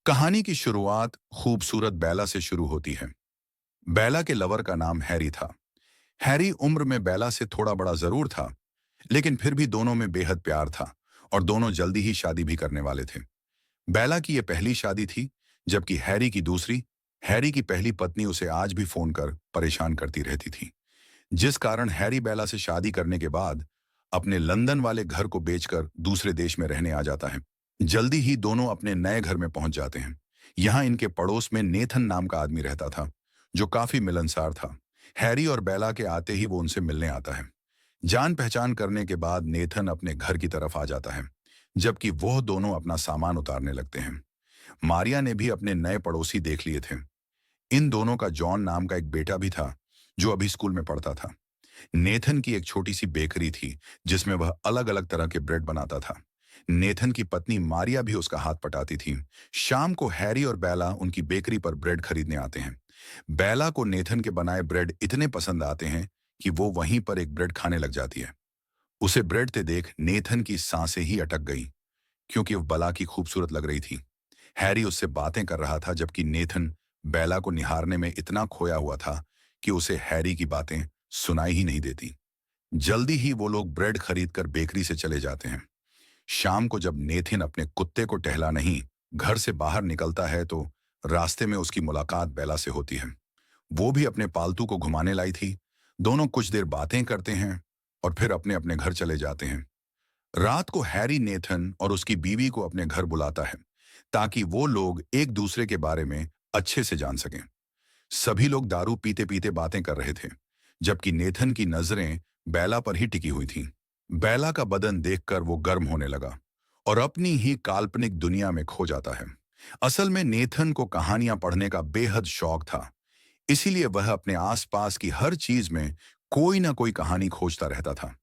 कहानी की शुरुआत खूबसूरत बेला से शुरू होती है। बेला के लवर का नाम हैरी था। हैरी उम्र में बेला से थोड़ा बड़ा जरूर था, लेकिन फिर भी दोनों में बेहद प्यार था और दोनों जल्दी ही शादी भी करने वाले थे। बेला की यह पहली शादी थी, जबकि हैरी की दूसरी। हैरी की पहली पत्नी उसे आज भी फोन कर परेशान करती रहती थी, जिस कारण हैरी बेला से शादी करने के बाद अपने लंदन वाले घर को बेचकर दूसरे देश में रहने आ जाता है। जल्दी ही दोनों अपने नए घर में पहुंच जाते हैं। यहाँ इनके पड़ोस में नेथन नाम का आदमी रहता था, जो काफी मिलनसार था। हैरी और बेला के आते ही वो उनसे मिलने आता है। जान पहचान करने के बाद नेथन अपने घर की तरफ आ जाता है, जबकि वह दोनों अपना सामान उतारने लगते हैं। मारिया ने भी अपने नए पड़ोसी देख लिए थे। इन दोनों का जॉन नाम का एक बेटा भी था, जो अभी स्कूल में पढ़ता था। नेथन की एक छोटी सी बेकरी थी, जिसमें वह अलग अलग तरह के ब्रेड बनाता था। नेथन की पत्नी मारिया भी उसका हाथ पटाती थी। शाम को हैरी और बेला उनकी बेकरी पर ब्रेड खरीदने आते हैं। बेला को नेथन के बनाए ब्रेड इतने पसंद आते हैं कि वो वहीं पर एक ब्रेड खाने लग जाती है। उसे ब्रेड ते देख नेथन की सांसें ही अटक गई, क्योंकि वह बला की खूबसूरत लग रही थी। हैरी उससे बातें कर रहा था, जबकि नेथन बेला को निहारने में इतना खोया हुआ था कि उसे हैरी की बातें सुनाई ही नहीं देती। जल्दी ही वो लोग ब्रेड खरीदकर बेकरी से चले जाते हैं। शाम को जब नेथिन अपने कुत्ते को टहला नहीं घर से बाहर निकलता है, तो रास्ते में उसकी मुलाकात बेला से होती है। वो भी अपने पालतू को घुमाने लाई थी। दोनों कुछ देर बातें करते हैं और फिर अपने अपने घर चले जाते हैं। रात को हैरी नेथन और उसकी बीवी को अपने घर बुलाता है, ताकि वो लोग एक दूसरे के बारे में अच्छे से जान सकें। सभी लोग दारू पीते पीते बातें कर रहे थे, जबकि नेथन की नजरें बेला पर ही टिकी हुई थीं। बेला का बदन देखकर वो गर्म होने लगा और अपनी ही काल्पनिक दुनिया में खो जाता है। असल में नेथन को कहानियां पढ़ने का बेहद शौक था, इसीलिए वह अपने आसपास की हर चीज में कोई ना कोई कहानी खोजता रहता था।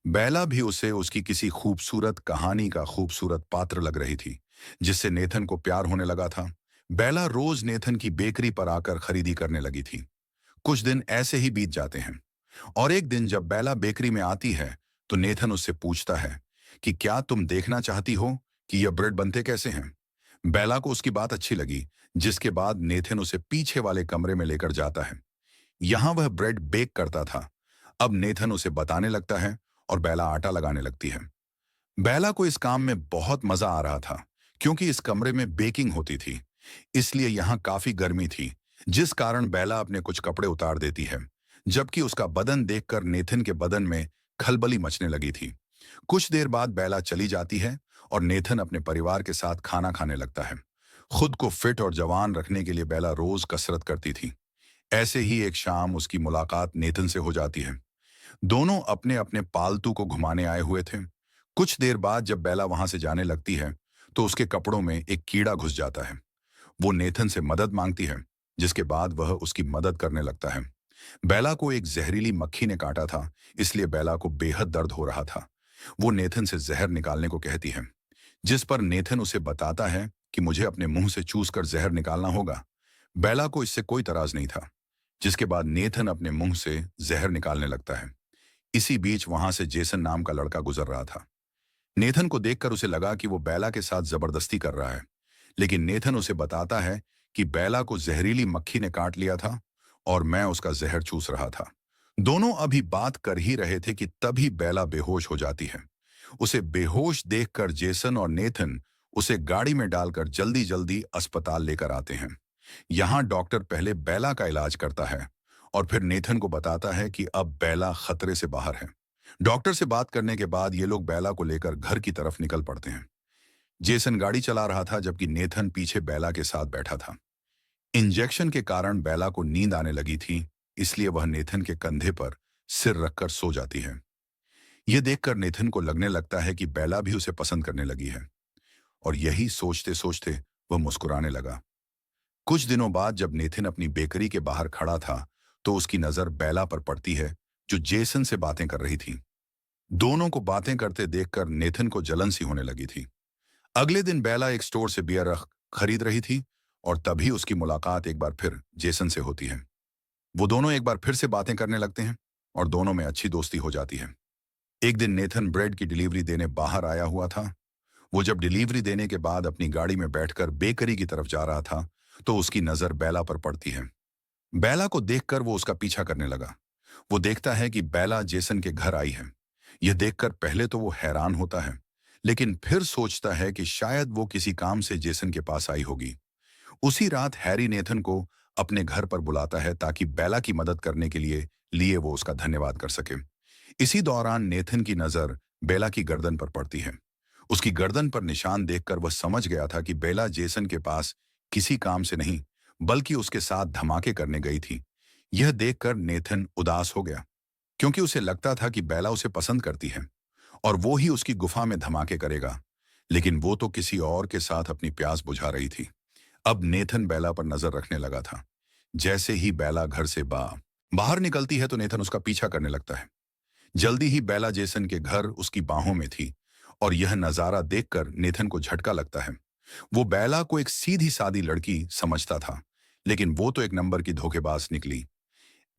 बेला भी उसे उसकी किसी खूबसूरत कहानी का खूबसूरत पात्र लग रही थी, जिससे नेथन को प्यार होने लगा था। बेला रोज नेथन की बेकरी पर आकर खरीदी करने लगी थी। कुछ दिन ऐसे ही बीत जाते हैं और एक दिन जब बेला बेकरी में आती है, तो नेथन उससे पूछता है कि क्या तुम देखना चाहती हो कि यह ब्रेड बनते कैसे हैं। बेला को उसकी बात अच्छी लगी, जिसके बाद नेथन उसे पीछे वाले कमरे में लेकर जाता है। यहां वह ब्रेड बेक करता था। अब नेथन उसे बताने लगता है और बेला आटा लगाने लगती है। बेला को इस काम में बहुत मजा आ रहा था, क्योंकि इस कमरे में बेकिंग होती थी, इसलिए यहाँ काफी गर्मी थी, जिस कारण बेला अपने कुछ कपड़े उतार देती है, जबकि उसका बदन देखकर नेथन के बदन में खलबली मचने लगी थी। कुछ देर बाद बेला चली जाती है और नेथन अपने परिवार के साथ खाना खाने लगता है। खुद को फिट और जवान रखने के लिए बेला रोज कसरत करती थी। ऐसे ही एक शाम उसकी मुलाकात नेथन से हो जाती है। दोनों अपने अपने पालतू को घुमाने आए हुए थे। कुछ देर बाद जब बेला वहां से जाने लगती है, तो उसके कपड़ों में एक कीड़ा घुस जाता है। वो नेथन से मदद मांगती है, जिसके बाद वह उसकी मदद करने लगता है। बेला को एक जहरीली मक्खी ने काटा था, इसलिए बेला को बेहद दर्द हो रहा था। वो नेथन से जहर निकालने को कहती है, जिस पर नेथन उसे बताता है कि मुझे अपने मुंह से चूस कर जहर निकालना होगा। बेला को इससे कोई तराज नहीं था, जिसके बाद नेथन अपने मुंह से जहर निकालने लगता है। इसी बीच वहां से जेसन नाम का लड़का गुजर रहा था। नेथन को देखकर उसे लगा कि वो बेला के साथ जबरदस्ती कर रहा है, लेकिन नेथन उसे बताता है कि बेला को जहरीली मक्खी ने काट लिया था और मैं उसका जहर चूस रहा था। दोनों अभी बात कर ही रहे थे कि तभी बेला बेहोश हो जाती है। उसे बेहोश देखकर जेसन और नेथन उसे गाड़ी में डालकर जल्दी जल्दी अस्पताल लेकर आते हैं। यहाँ डॉक्टर पहले बेला का इलाज करता है और फिर नेथन को बताता है कि अब बेला खतरे से बाहर है। डॉक्टर से बात करने के बाद ये लोग बेला को लेकर घर की तरफ निकल पड़ते हैं। जेसन गाड़ी चला रहा था, जबकि नेथन पीछे बेला के साथ बैठा था। इंजेक्शन के कारण बेला को नींद आने लगी थी, इसलिए वह नेथन के कंधे पर सिर रखकर सो जाती है। यह देखकर नेथन को लगने लगता है कि बेला भी उसे पसंद करने लगी है, और यही सोचते सोचते वह मुस्कुराने लगा। कुछ दिनों बाद जब नेथन अपनी बेकरी के बाहर खड़ा था, तो उसकी नजर बेला पर पड़ती है, जो जेसन से बातें कर रही थी। दोनों को बातें करते देखकर नेथन को जलन सी होने लगी थी। अगले दिन बेला एक स्टोर से बियर खरीद रही थी और तभी उसकी मुलाकात एक बार फिर जेसन से होती है। वो दोनों एक बार फिर से बातें करने लगते हैं और दोनों में अच्छी दोस्ती हो जाती है। एक दिन नेथन ब्रेड की डिलीवरी देने बाहर आया हुआ था। वो जब डिलीवरी देने के बाद अपनी गाड़ी में बैठकर बेकरी की तरफ जा रहा था, तो उसकी नजर बेला पर पड़ती है। बेला को देखकर वो उसका पीछा करने लगा। वो देखता है कि बेला जेसन के घर आई है। यह देखकर पहले तो वो हैरान होता है, लेकिन फिर सोचता है कि शायद वो किसी काम से जेसन के पास आई होगी। उसी रात हैरी नेथन को अपने घर पर बुलाता है ताकि बेला की मदद करने के लिए वो उसका धन्यवाद कर सके। इसी दौरान नेथन की नजर बेला की गर्दन पर पड़ती है। उसकी गर्दन पर निशान देखकर वह समझ गया था कि बेला जेसन के पास किसी काम से नहीं, बल्कि उसके साथ धमाके करने गई थी। यह देखकर नेथन उदास हो गया, क्योंकि उसे लगता था कि बेला उसे पसंद करती है और वो ही उसकी गुफा में धमाके करेगा। लेकिन वो तो किसी और के साथ अपनी प्यास बुझा रही थी। अब नेथन बेला पर नजर रखने लगा था। जैसे ही बेला घर से बाहर निकलती है तो नेथन उसका पीछा करने लगता है। जल्दी ही बेला जेसन के घर उसकी बाहों में थी और यह नजारा देखकर नेथन को झटका लगता है। वो बेला को एक सीधी सादी लड़की समझता था, लेकिन वो तो एक नंबर की धोखेबाज निकली।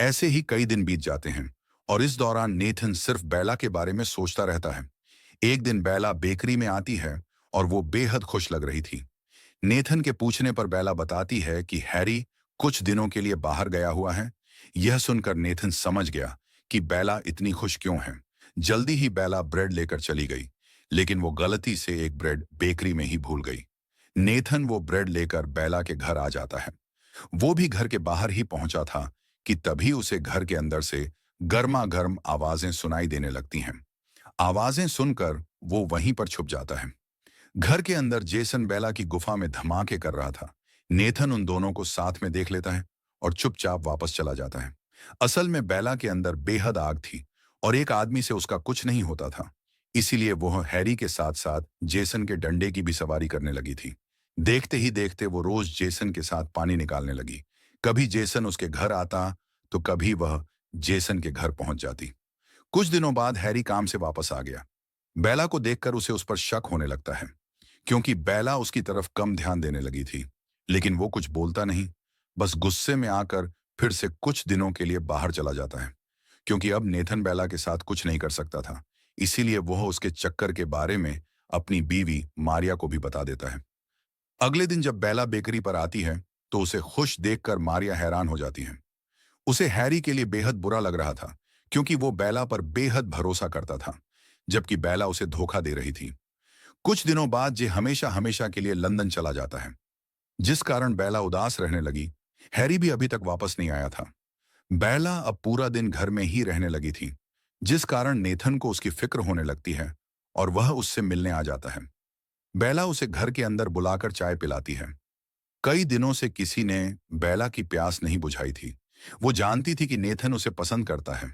ऐसे ही कई दिन बीत जाते हैं और इस दौरान नेथन सिर्फ बेला के बारे में सोचता रहता है। एक दिन बेला बेकरी में आती है और वो बेहद खुश लग रही थी। नेथन के पूछने पर बेला बताती है कि हैरी कुछ दिनों के लिए बाहर गया हुआ है। यह सुनकर नेथन समझ गया कि बेला इतनी खुश क्यों है। जल्दी ही बेला ब्रेड लेकर चली गई, लेकिन वो गलती से एक ब्रेड बेकरी में ही भूल गई। नेथन वो ब्रेड लेकर बेला के घर आ जाता है। वो भी घर के बाहर ही पहुंचा था कि तभी उसे घर के अंदर से गर्मा गर्म आवाजें सुनाई देने लगती हैं। आवाजें सुनकर वो वहीं पर छुप जाता है। घर के अंदर जेसन बेला की गुफा में धमाके कर रहा था। नेथन उन दोनों को साथ में देख लेता है और चुपचाप वापस चला जाता है। असल में बेला के अंदर बेहद आग थी और एक आदमी से उसका कुछ नहीं होता था। इसीलिए वह हैरी के साथ साथ जेसन के डंडे की भी सवारी करने लगी थी। देखते ही देखते वो रोज जेसन के साथ पानी निकालने लगी। कभी जेसन उसके घर आता तो कभी वह जेसन के घर पहुंच जाती। कुछ दिनों बाद हैरी काम से वापस आ गया। बेला को देखकर उसे उस पर शक होने लगता है, क्योंकि बेला उसकी तरफ कम ध्यान देने लगी थी। लेकिन वो कुछ बोलता नहीं, बस गुस्से में आकर फिर से कुछ दिनों के लिए बाहर चला जाता है। क्योंकि अब नेथन बेला के साथ कुछ नहीं कर सकता था, इसीलिए वह उसके चक्कर के बारे में अपनी बीवी मारिया को भी बता देता है। अगले दिन जब बेला बेकरी पर आती है तो उसे खुश देखकर मारिया हैरान हो जाती है। उसे हैरी के लिए बेहद बुरा लग रहा था, क्योंकि वो बेला पर बेहद भरोसा करता था, जबकि बेला उसे धोखा दे रही थी। कुछ दिनों बाद जे हमेशा हमेशा के लिए लंदन चला जाता है, जिस कारण बेला उदास रहने लगी। हैरी भी अभी तक वापस नहीं आया था। बेला अब पूरा दिन घर में ही रहने लगी थी, जिस कारण नेथन को उसकी फिक्र होने लगती है और वह उससे मिलने आ जाता है। बेला उसे घर के अंदर बुलाकर चाय पिलाती है। कई दिनों से किसी ने बेला की प्यास नहीं बुझाई थी। वो जानती थी कि नेथन उसे पसंद करता है,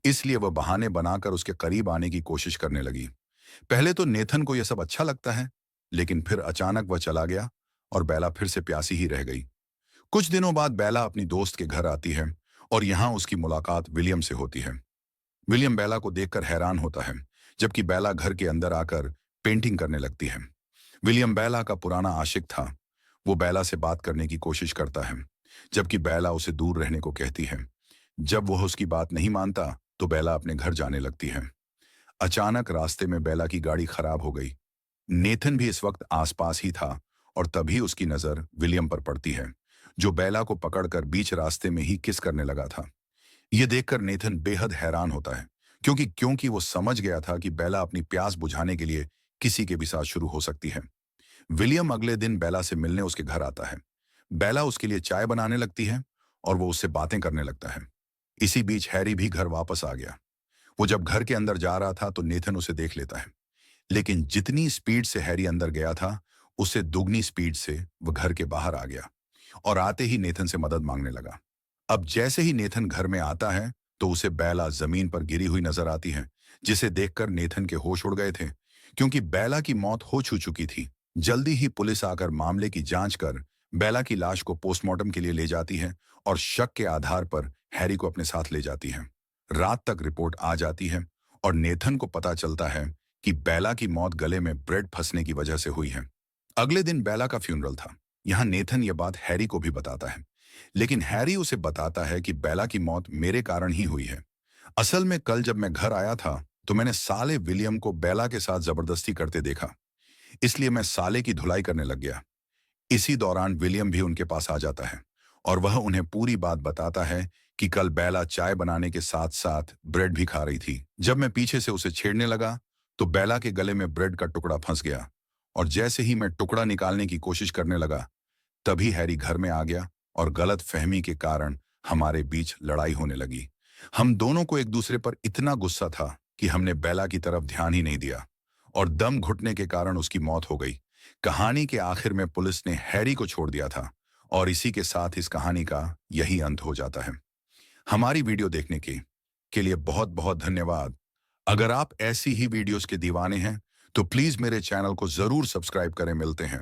इसलिए वह बहाने बनाकर उसके करीब आने की कोशिश करने लगी। पहले तो नेथन को यह सब अच्छा लगता है, लेकिन फिर अचानक वह चला गया और बेला फिर से प्यासी ही रह गई। कुछ दिनों बाद बेला अपनी दोस्त के घर आती है और यहाँ उसकी मुलाकात विलियम से होती है। विलियम बेला को देखकर हैरान होता है, जबकि बेला घर के अंदर आकर पेंटिंग करने लगती है। विलियम बेला का पुराना आशिक था। वो बेला से बात करने की कोशिश करता है, जबकि बेला उसे दूर रहने को कहती है। जब वह उसकी बात नहीं मानता तो बेला अपने घर जाने लगती है। अचानक रास्ते में बेला की गाड़ी खराब हो गई। नेथन भी इस वक्त आसपास ही था और तभी उसकी नजर विलियम पर पड़ती है, जो बेला को पकड़कर बीच रास्ते में ही किस करने लगा था। यह देखकर नेथन बेहद हैरान होता है, क्योंकि वो समझ गया था कि बेला अपनी प्यास बुझाने के लिए किसी के भी साथ शुरू हो सकती है। विलियम अगले दिन बेला से मिलने उसके घर आता है। बेला उसके लिए चाय बनाने लगती है और वो उससे बातें करने लगता है। इसी बीच हैरी भी घर वापस आ गया। वो जब घर के अंदर जा रहा था तो नेथन उसे देख लेता है, लेकिन जितनी स्पीड से हैरी अंदर गया था, उससे दुगनी स्पीड से वह घर के बाहर आ गया और आते ही नेथन से मदद मांगने लगा। अब जैसे ही नेथन घर में आता है तो उसे बेला जमीन पर गिरी हुई नजर आती है, जिसे देखकर नेथन के होश उड़ गए थे, क्योंकि बेला की मौत हो चुकी थी। जल्दी ही पुलिस आकर मामले की जांच कर बेला की लाश को पोस्टमार्टम के लिए ले जाती है और शक के आधार पर हैरी को अपने साथ ले जाती है। रात तक रिपोर्ट आ जाती है और नेथन को पता चलता है कि बेला की मौत गले में ब्रेड फंसने की वजह से हुई है। अगले दिन बेला का फ्यूनरल था। यहाँ नेथन यह बात हैरी को भी बताता है, लेकिन हैरी उसे बताता है कि बेला की मौत मेरे कारण ही हुई है। असल में कल जब मैं घर आया था तो मैंने साले विलियम को बेला के साथ जबरदस्ती करते देखा। इसलिए मैं साले की धुलाई करने लग गया। इसी दौरान विलियम भी उनके पास आ जाता है और वह उन्हें पूरी बात बताता है कि कल बेला चाय बनाने के साथ साथ ब्रेड भी खा रही थी। जब मैं पीछे से उसे छेड़ने लगा तो बेला के गले में ब्रेड का टुकड़ा फंस गया और जैसे ही मैं टुकड़ा निकालने की कोशिश करने लगा तभी हैरी घर में आ गया और गलत फहमी के कारण हमारे बीच लड़ाई होने लगी। हम दोनों को एक दूसरे पर इतना गुस्सा था कि हमने बेला की तरफ ध्यान ही नहीं दिया और दम घुटने के कारण उसकी मौत हो गई। कहानी के आखिर में पुलिस ने हैरी को छोड़ दिया था और इसी के साथ इस कहानी का यही अंत हो जाता है। हमारी वीडियो देखने के लिए बहुत बहुत धन्यवाद। अगर आप ऐसी ही वीडियोस के दीवाने हैं तो प्लीज मेरे चैनल को जरूर सब्सक्राइब करें। मिलते हैं।